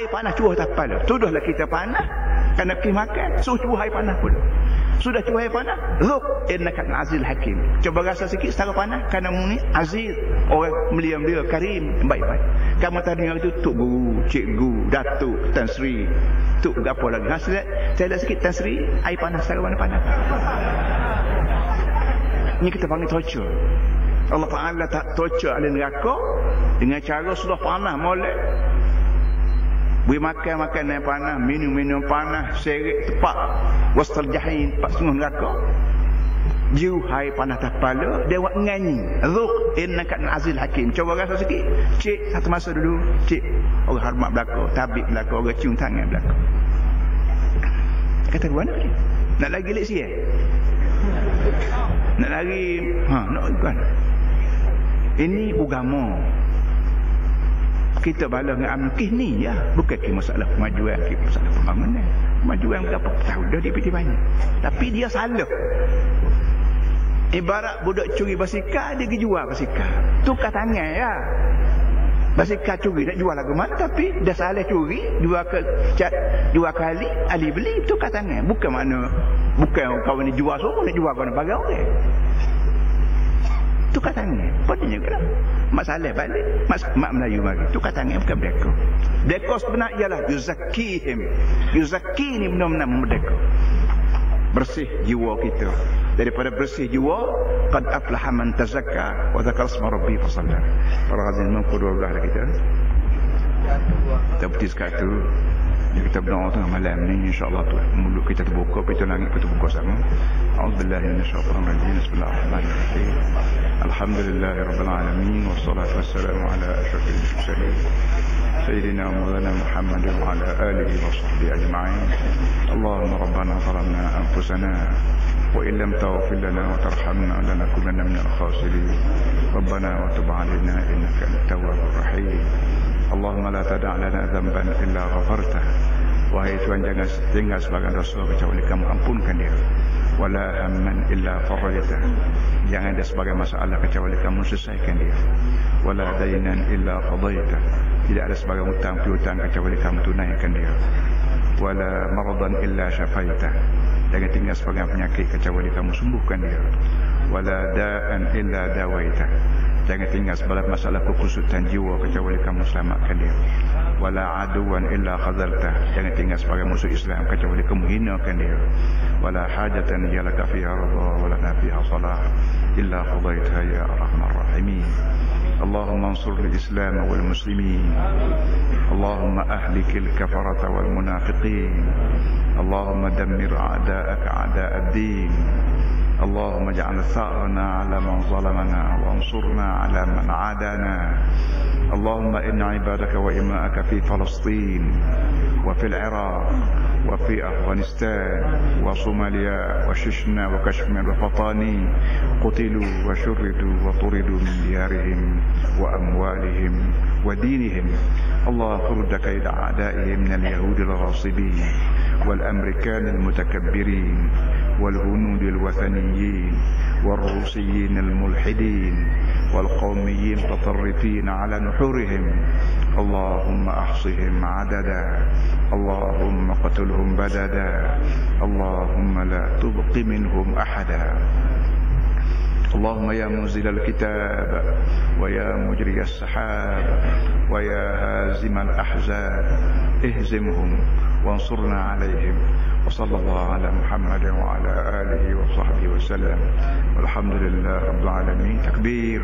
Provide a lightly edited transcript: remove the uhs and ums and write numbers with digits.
air panas cuah atas kepala. Tudahlah kita panas kerana pergi makan, suruh cuah air panas pula. Sudah cuah air panas, zuk innaka azizul hakim. Coba rasa sikit setara panas kerana mu ni aziz, orang mulia-mulia, karim, baik-baik. Kamu tadi dengar itu tok guru, cikgu, datuk, Tan Sri, tok gapo lagi. Saya lihat sikit Tan Sri, air panas setara mana panas. Ini kita panggil torture. Allah Ta'ala tak torture ahli neraka dengan cara sudah panas molek. Beri makan yang panas, minum panas, serik tepak, wastal jahim, pak sungguh neraka. Jiu hai panas atas kepala, dia buat nyanyi. Zuk innaka azizul hakim. Coba rasa sikit. Cik satu masa dulu, cik orang hormat belaka, tabik belaka, orang cium tangan belaka. Kata mana ni? Nak lagi lek siap. Nak lagi nak bukan. Ini agama. Kita bala dengan amno ni ya, bukan ke masalah kemajuan, ke masalah pembangunan. Kemajuan berapa tahun dah dipiti banyak. Tapi dia salah. Ibarat budak curi basikal, dia pergi jual basikal. Tukar tangan ya. Basikal curi nak jual lagu mana, tapi dah salah curi, dua kali ahli beli, tukar tangan. Bukan kawan ni jual semua, nak jual kawan bagai orang. Tukar tangan. Padanya ke lah. Masalah balik. Mak Melayu mari. Tukar tangan bukan merdeka. Merdeka sebenar ialah yuzakihim. Yuzaki ni benar-benar merdeka. Bersih jiwa kita. Daripada bersih jiwa, qad aflaha man tazakka wa dzakara isma rabbi fa shalla. Para hadirin mengkudu Allah kita. Kita berhenti sekat tu. Kita berdoa tengah malam ni, insya-Allah tu mulut kita terbuka, pintu langit pun terbuka sama. A'udzubillahi minasyaitonir rajim. Bismillahirrahmanirrahim. Alhamdulillahirabbil alamin wassalatu wassalamu ala asyrafil mursalin sayyidina maulana Muhammad wa ala alihi wa sahbihi ajma'in. Allahumma rabbana zalamna anfusana wa illam taghfir lana wa tarhamna lanakunanna minal khasirin. Rabbana wa tub 'alaina innaka antat tawwabur rahim. Allahumma la tada' lana dhanban illa ghafartah. Wahai Tuhan, jangan tinggal sebagian dosa kecuali kamu ampunkan dia. Wala hamman illa farajtah. Jangan ada sebagai masalah kecuali kamu selesaikan dia. Wala dainan illa qadaitah. Tidak ada sebagai hutang piutang kecuali kamu tunaikan dia. Wala maradan illa syafaitah. Jangan tinggal sebagai penyakit kecuali kamu sembuhkan dia. Wala da'an illa dawaitah. Jangan tinggal sebagai masalah kekusutan jiwa kecuali kamu selamatkan dia. Wala aduwan illa khazaltah. Jangan tinggal sebagai musuh Islam kecuali kamu hinakan dia. Wala hajatan yalaka fiha radha wala nafiha salah illa qadaitha ya arhamar rahimin. Allahumma ansur al-islam wal muslimin. Allahumma ahlikil kafarata wal munafiqin. Allahumma dammir a'da'aka a'da'ad-din. اللهم اجعل ثأرنا على من ظلمنا وانصرنا على من عادانا. اللهم إن عبادك وإماءك في فلسطين وفي العراق وفي أفغانستان وصوماليا وشيشنا وكشمير وفطاني قتلوا وشردوا وطردوا من ديارهم وأموالهم ودينهم. الله فرد كيد أعدائهم من اليهود الغاصبين والأمريكان المتكبرين والهنود الوثنيين والروسيين الملحدين والقوميين المتطرفين على نحورهم. اللهم احصهم عددا. اللهم قتلهم بددا. اللهم لا تبق منهم احدا. اللهم يا منزل الكتاب ويا مجري السحاب ويا هازم الأحزاب اهزمهم وانصرنا عليهم. وصلى الله على محمد وعلى آله وصحبه وسلم والحمد لله رب العالمين. تكبير.